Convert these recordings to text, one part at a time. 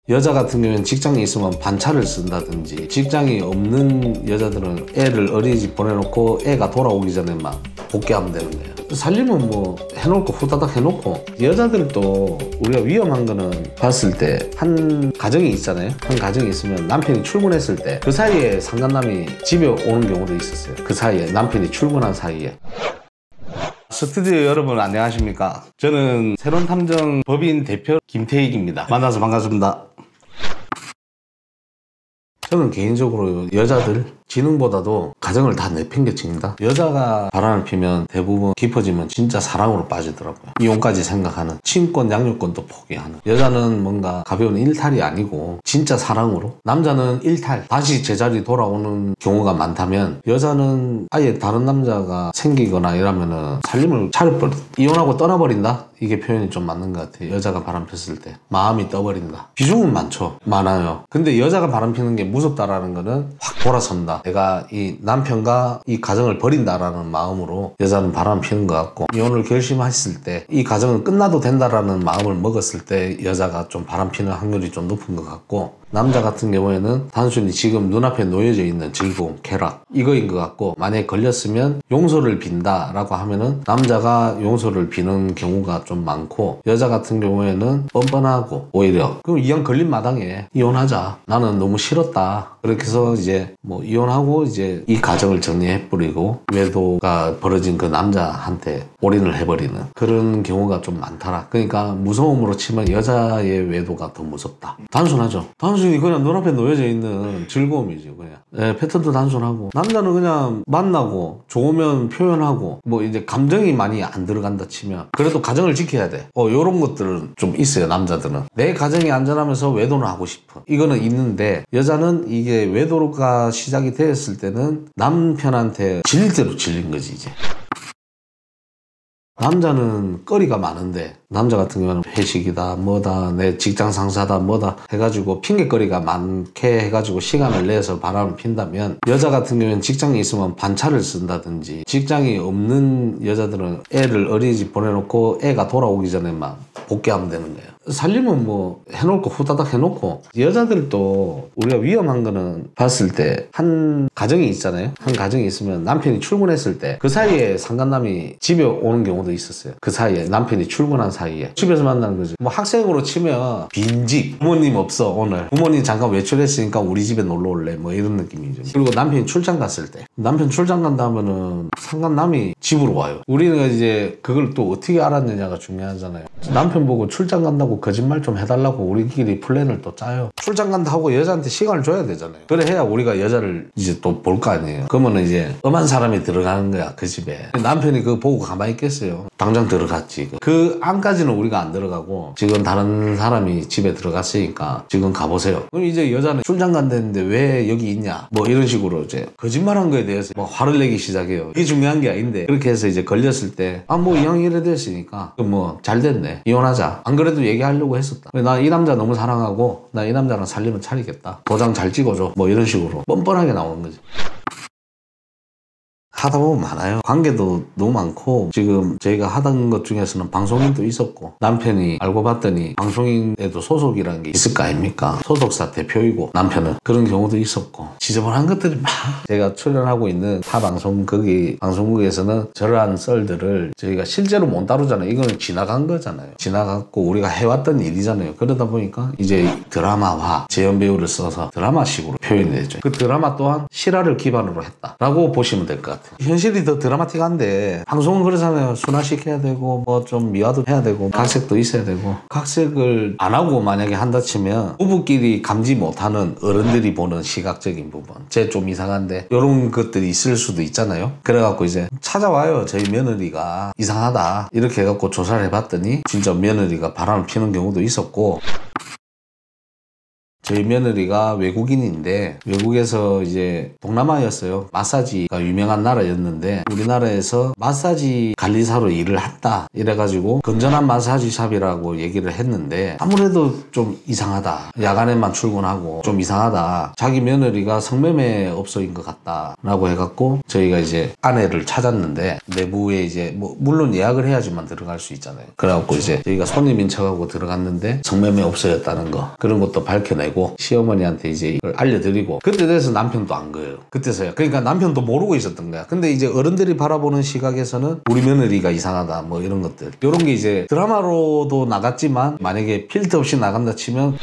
여자 같은 경우에는 직장에 있으면 반차를 쓴다든지, 직장이 없는 여자들은 애를 어린이집 보내놓고 애가 돌아오기 전에 막 복귀하면 되는 거예요. 살림은 뭐 해놓을 거 후다닥 해놓고, 여자들도 우리가 위험한 거는 봤을 때 한 가정이 있잖아요. 한 가정이 있으면 남편이 출근했을 때 그 사이에 상간남이 집에 오는 경우도 있었어요. 그 사이에 남편이 출근한 사이에. 스튜디오 여러분 안녕하십니까? 저는 새로운 탐정 법인 대표 김태익입니다. 만나서 반갑습니다. 저는 개인적으로 여자들 지능보다도 가정을 다 내팽개칩니다. 여자가 바람을 피면 대부분 깊어지면 진짜 사랑으로 빠지더라고요. 이혼까지 생각하는, 친권 양육권도 포기하는. 여자는 뭔가 가벼운 일탈이 아니고 진짜 사랑으로, 남자는 일탈 다시 제자리 돌아오는 경우가 많다면, 여자는 아예 다른 남자가 생기거나 이러면은 살림을 차려버려, 이혼하고 떠나버린다? 이게 표현이 좀 맞는 것 같아요. 여자가 바람 폈을 때 마음이 떠버린다. 비중은 많아요. 근데 여자가 바람 피는 게 무섭다라는 거는 확 돌아선다. 내가 이 남편과 이 가정을 버린다라는 마음으로 여자는 바람 피는 것 같고, 이혼을 결심했을 때 이 가정은 끝나도 된다라는 마음을 먹었을 때 여자가 좀 바람 피는 확률이 좀 높은 것 같고, 남자 같은 경우에는 단순히 지금 눈앞에 놓여져 있는 즐거움, 쾌락 이거인 것 같고, 만약에 걸렸으면 용서를 빈다라고 하면은 남자가 용서를 비는 경우가 좀 많고, 여자 같은 경우에는 뻔뻔하고, 오히려 그럼 이왕 걸린 마당에 이혼하자, 나는 너무 싫었다, 그렇게 해서 이제 뭐 이혼하고 이제 이 가정을 정리해버리고 외도가 벌어진 그 남자한테 올인을 해버리는 그런 경우가 좀 많더라. 그러니까 무서움으로 치면 여자의 외도가 더 무섭다. 단순하죠. 단순히 그냥 눈앞에 놓여져 있는 즐거움이죠. 그냥 패턴도 단순하고, 남자는 그냥 만나고 좋으면 표현하고, 뭐 이제 감정이 많이 안 들어간다 치면 그래도 가정을 지켜야 돼. 요런 것들은 좀 있어요. 남자들은 내 가정이 안전하면서 외도는 하고 싶어, 이거는 있는데, 여자는 이게 외도가 시작이 되었을 때는 남편한테 질릴 대로 질린 거지. 이제 남자는 거리가 많은데, 남자 같은 경우는 회식이다 뭐다 내 직장 상사다 뭐다 해가지고 핑계거리가 많게 해가지고 시간을 내서 바람을 핀다면, 여자 같은 경우는 직장에 있으면 반차를 쓴다든지, 직장이 없는 여자들은 애를 어린이집 보내놓고 애가 돌아오기 전에 막 복귀하면 되는 거예요. 살림은 뭐 해놓을 거 후다닥 해놓고, 여자들도 우리가 위험한 거는 봤을 때 한 가정이 있잖아요. 한 가정이 있으면 남편이 출근했을 때 그 사이에 상간남이 집에 오는 경우도 있었어요. 그 사이에 남편이 출근한 사이에 집에서 만나는 거죠. 뭐 학생으로 치면 빈집, 부모님 없어 오늘, 부모님 잠깐 외출했으니까 우리 집에 놀러 올래, 뭐 이런 느낌이죠. 그리고 남편이 출장 갔을 때, 남편 출장 간다 하면은 상간남이 집으로 와요. 우리는 이제 그걸 또 어떻게 알았느냐가 중요하잖아요. 남편 보고 출장 간다고 거짓말 좀 해달라고 우리끼리 플랜을 또 짜요. 출장 간다 하고 여자한테 시간을 줘야 되잖아요. 그래 해야 우리가 여자를 이제 또 볼 거 아니에요. 그러면은 이제 엄한 사람이 들어가는 거야, 그 집에. 남편이 그거 보고 가만히 있겠어요? 당장 들어갔지. 그 안까지는 우리가 안 들어가고, 지금 다른 사람이 집에 들어갔으니까 지금 가보세요. 그럼 이제 여자는 출장 간다는데 왜 여기 있냐, 뭐 이런 식으로 이제 거짓말한 거에 대해서 뭐 화를 내기 시작해요. 이게 중요한 게 아닌데, 그렇게 해서 이제 걸렸을 때 뭐 이왕 이래 됐으니까 뭐 잘 됐네, 이혼하자. 안 그래도 얘기하려고 했었다. 나 이 남자 너무 사랑하고 나 이 남자랑 살림은 차리겠다, 도장 잘 찍어줘, 뭐 이런 식으로 뻔뻔하게 나오는 거지. 하다 보면 많아요. 관계도 너무 많고, 지금 저희가 하던 것 중에서는 방송인도 있었고, 남편이 알고 봤더니 방송인에도 소속이라는 게 있을 거 아닙니까? 소속사 대표이고 남편은 그런 경우도 있었고, 지저분한 것들이 막, 제가 출연하고 있는 타 방송, 거기 방송국에서는 저러한 썰들을 저희가 실제로 못 다루잖아요. 이거는 지나간 거잖아요. 지나갔고 우리가 해왔던 일이잖아요. 그러다 보니까 이제 드라마화, 재연 배우를 써서 드라마식으로 표현이 되죠. 그 드라마 또한 실화를 기반으로 했다라고 보시면 될 것 같아요. 현실이 더 드라마틱한데, 방송은 그러잖아요. 순화시켜야 되고 뭐 좀 미화도 해야 되고 각색도 있어야 되고, 각색을 안 하고 만약에 한다 치면 부부끼리 감지 못하는 어른들이 보는 시각적인 부분, 쟤 좀 이상한데, 이런 것들이 있을 수도 있잖아요. 그래갖고 이제 찾아와요. 저희 며느리가 이상하다 이렇게 해갖고 조사를 해봤더니 진짜 며느리가 바람을 피는 경우도 있었고, 저희 며느리가 외국인인데 외국에서 이제 동남아였어요. 마사지가 유명한 나라였는데 우리나라에서 마사지 관리사로 일을 했다 이래가지고 건전한 마사지 샵이라고 얘기를 했는데 아무래도 좀 이상하다. 야간에만 출근하고 좀 이상하다. 자기 며느리가 성매매 업소인 것 같다 라고 해갖고 저희가 이제 아내를 찾았는데 내부에 이제 뭐 물론 예약을 해야지만 들어갈 수 있잖아요. 그래갖고 이제 저희가 손님인 척하고 들어갔는데 성매매 업소였다는 거 그런 것도 밝혀내고 시어머니한테 이제 이걸 알려드리고 그때 돼서 남편도 안 거예요. 그때서야. 그러니까 남편도 모르고 있었던 거야. 근데 이제 어른들이 바라보는 시각에서는 우리 며느리가 이상하다 뭐 이런 것들 이런 게 이제 드라마로도 나갔지만 만약에 필터 없이 나간다 치면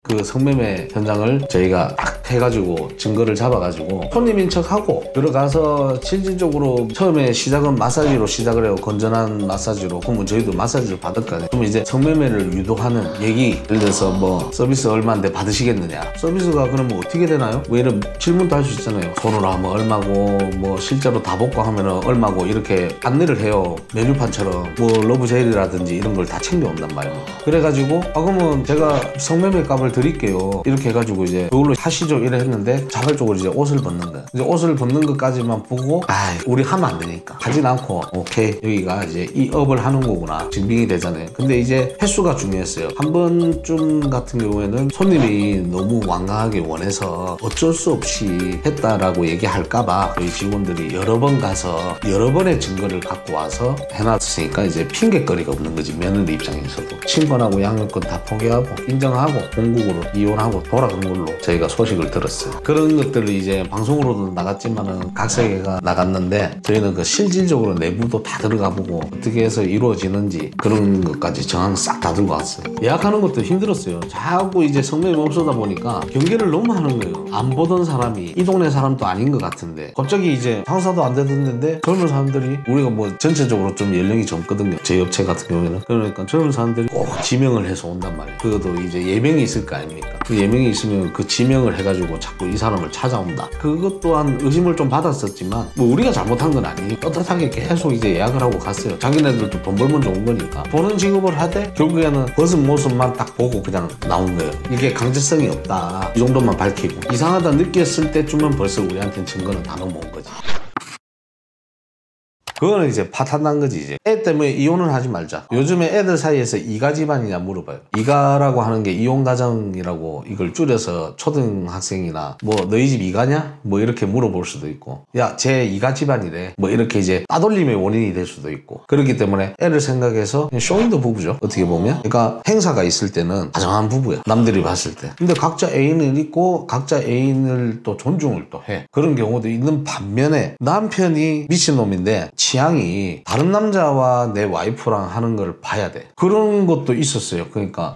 그 성매매 현장을 저희가 딱 해가지고 증거를 잡아가지고 손님인 척하고 들어가서 실질적으로 처음에 시작은 마사지로 시작을 해요. 건전한 마사지로. 그러면 저희도 마사지를 받을 거 아니에요. 그러면 이제 성매매를 유도하는 얘기 예를 들어서 뭐 서비스 얼마인데 받으시겠느냐. 서비스가 그러면 어떻게 되나요? 뭐 이런 질문도 할 수 있잖아요. 손으로 하면 얼마고 뭐 실제로 다 볶고 하면 얼마고 이렇게 안내를 해요. 메뉴판처럼 뭐 러브제일이라든지 이런 걸 다 챙겨온단 말이에요. 그래가지고 그러면 제가 성매매 값을 드릴게요. 이렇게 해가지고 이제 그걸로 하시죠 이래 했는데 자발적으로 이제 옷을 벗는 거야. 이제 옷을 벗는 것까지만 보고 우리 하면 안 되니까 하진 않고 오케이 여기가 이제 이 업을 하는 거구나 증빙이 되잖아요. 근데 이제 횟수가 중요했어요. 한 번쯤 같은 경우에는 손님이 너무 완강하게 원해서 어쩔 수 없이 했다라고 얘기할까봐 저희 직원들이 여러 번 가서 여러 번의 증거를 갖고 와서 해놨으니까 이제 핑계거리가 없는 거지. 며느리 입장에서도 친권하고 양육권 다 포기하고 인정하고 공국으로 이혼하고 돌아간 걸로 저희가 소식을 들었어요. 그런 것들을 이제 방송으로도 나갔지만은 각색가 나갔는데 저희는 그 실질적으로 내부도 다 들어가 보고 어떻게 해서 이루어지는지 그런 것까지 정황 싹 다 들고 왔어요. 예약하는 것도 힘들었어요. 자꾸 이제 성매매 없어다 보니까 경계를 너무 하는 거예요. 안 보던 사람이 이 동네 사람도 아닌 것 같은데 갑자기 이제 장사도 안 되던 데인데 젊은 사람들이 우리가 뭐 전체적으로 좀 연령이 젊거든요. 제 업체 같은 경우에는. 그러니까 젊은 사람들이 꼭 지명을 해서 온단 말이에요. 그것도 이제 예명이 있을 거 아닙니까? 그 예명이 있으면 그 지명을 해가지고 자꾸 이 사람을 찾아온다. 그것 또한 의심을 좀 받았었지만 뭐 우리가 잘못한 건 아니니까 떳떳하게 계속 이제 예약을 하고 갔어요. 자기네들도 돈 벌면 좋은 거니까. 보는 직업을 하되 결국에는 벗은 모습만 딱 보고 그냥 나온 거예요. 이게 강제성이 없다. 이 정도만 밝히고 이상하다 느꼈을 때쯤은 벌써 우리한테는 증거는 다 넘어온 거지. 그거는 이제 파탄난 거지. 이제 애 때문에 이혼을 하지 말자. 요즘에 애들 사이에서 이가 집안이냐 물어봐요. 이가라고 하는 게 이혼가정이라고 이걸 줄여서 초등학생이나 뭐 너희 집 이가냐? 뭐 이렇게 물어볼 수도 있고 야 쟤 이가 집안이래 뭐 이렇게 이제 따돌림의 원인이 될 수도 있고 그렇기 때문에 애를 생각해서 쇼윈도 부부죠. 어떻게 보면. 그러니까 행사가 있을 때는 다정한 부부야. 남들이 봤을 때. 근데 각자 애인을 있고 각자 애인을 또 존중을 또 해. 그런 경우도 있는 반면에 남편이 미친놈인데 취향이 다른 남자와 내 와이프랑 하는 걸 봐야 돼. 그런 것도 있었어요. 그러니까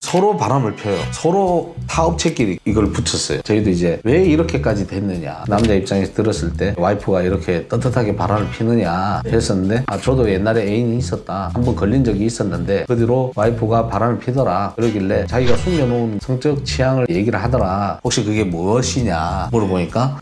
서로 바람을 펴요. 서로 타 업체끼리 이걸 붙였어요. 저희도 이제 왜 이렇게까지 됐느냐. 남자 입장에서 들었을 때 와이프가 이렇게 떳떳하게 바람을 피느냐 했었는데 저도 옛날에 애인이 있었다. 한번 걸린 적이 있었는데 그 뒤로 와이프가 바람을 피더라. 그러길래 자기가 숨겨놓은 성적 취향을 얘기를 하더라. 혹시 그게 무엇이냐 물어보니까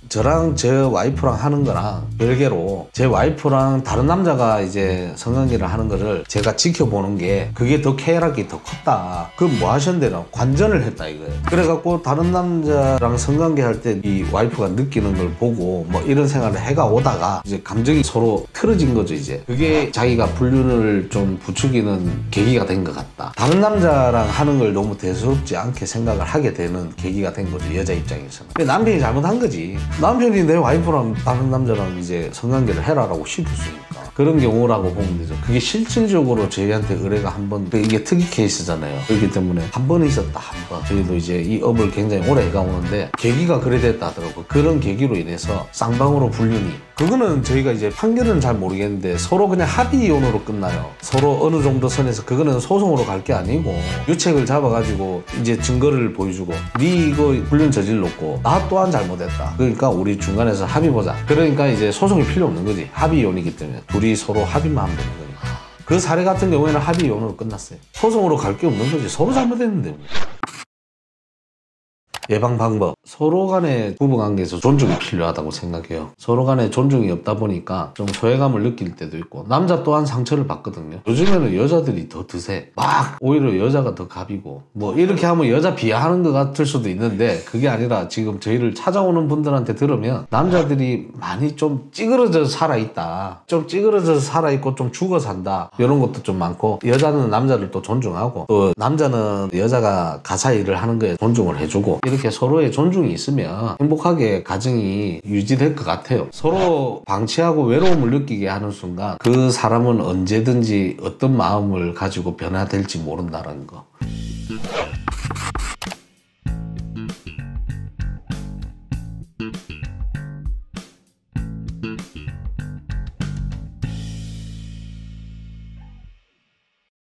저랑 제 와이프랑 하는 거랑 별개로 제 와이프랑 다른 남자가 이제 성관계를 하는 거를 제가 지켜보는 게 그게 더 쾌락이 더 컸다. 그럼 뭐 하셨대요? 관전을 했다 이거예요. 그래갖고 다른 남자랑 성관계 할 때 이 와이프가 느끼는 걸 보고 뭐 이런 생활을 해가 오다가 이제 감정이 서로 틀어진 거죠 이제. 그게 자기가 불륜을 좀 부추기는 계기가 된 것 같다. 다른 남자랑 하는 걸 너무 대수롭지 않게 생각을 하게 되는 계기가 된 거죠 여자 입장에서는. 근데 남편이 잘못한 거지. 남편이 내 와이프랑 다른 남자랑 이제 성관계를 해라라고 시켰으니까 그런 경우라고 보면 되죠. 그게 실질적으로 저희한테 의뢰가 한 번, 이게 특이 케이스잖아요. 그렇기 때문에 한 번 있었다, 한 번. 저희도 이제 이 업을 굉장히 오래 해가오는데 계기가 그래 됐다 하더라고요. 그런 계기로 인해서 쌍방으로 불륜이. 그거는 저희가 이제 판결은 잘 모르겠는데 서로 그냥 합의 이혼으로 끝나요. 서로 어느 정도 선에서 그거는 소송으로 갈 게 아니고 유책을 잡아가지고 이제 증거를 보여주고 네 이거 불륜 저질렀고 나 또한 잘못했다. 그러니까 우리 중간에서 합의 보자. 그러니까 이제 소송이 필요 없는 거지. 합의 이혼이기 때문에 둘이 서로 합의만 하면 되는 거니까. 그 사례 같은 경우에는 합의 이혼으로 끝났어요. 소송으로 갈 게 없는 거지. 서로 잘못했는데. 예방 방법. 서로 간의 부부관계에서 존중이 필요하다고 생각해요. 서로 간에 존중이 없다 보니까 좀 소외감을 느낄 때도 있고, 남자 또한 상처를 받거든요. 요즘에는 여자들이 더 드세. 막 오히려 여자가 더 갑이고, 뭐 이렇게 하면 여자 비하하는 것 같을 수도 있는데, 그게 아니라 지금 저희를 찾아오는 분들한테 들으면 남자들이 많이 좀 찌그러져서 살아있다, 좀 찌그러져서 살아있고 좀 죽어 산다, 이런 것도 좀 많고, 여자는 남자를 또 존중하고, 또 남자는 여자가 가사 일을 하는 거에 존중을 해주고, 이렇게 서로의 존중이 있으면 행복하게 가정이 유지될 것 같아요. 서로 방치하고 외로움을 느끼게 하는 순간 그 사람은 언제든지 어떤 마음을 가지고 변화될지 모른다는 거.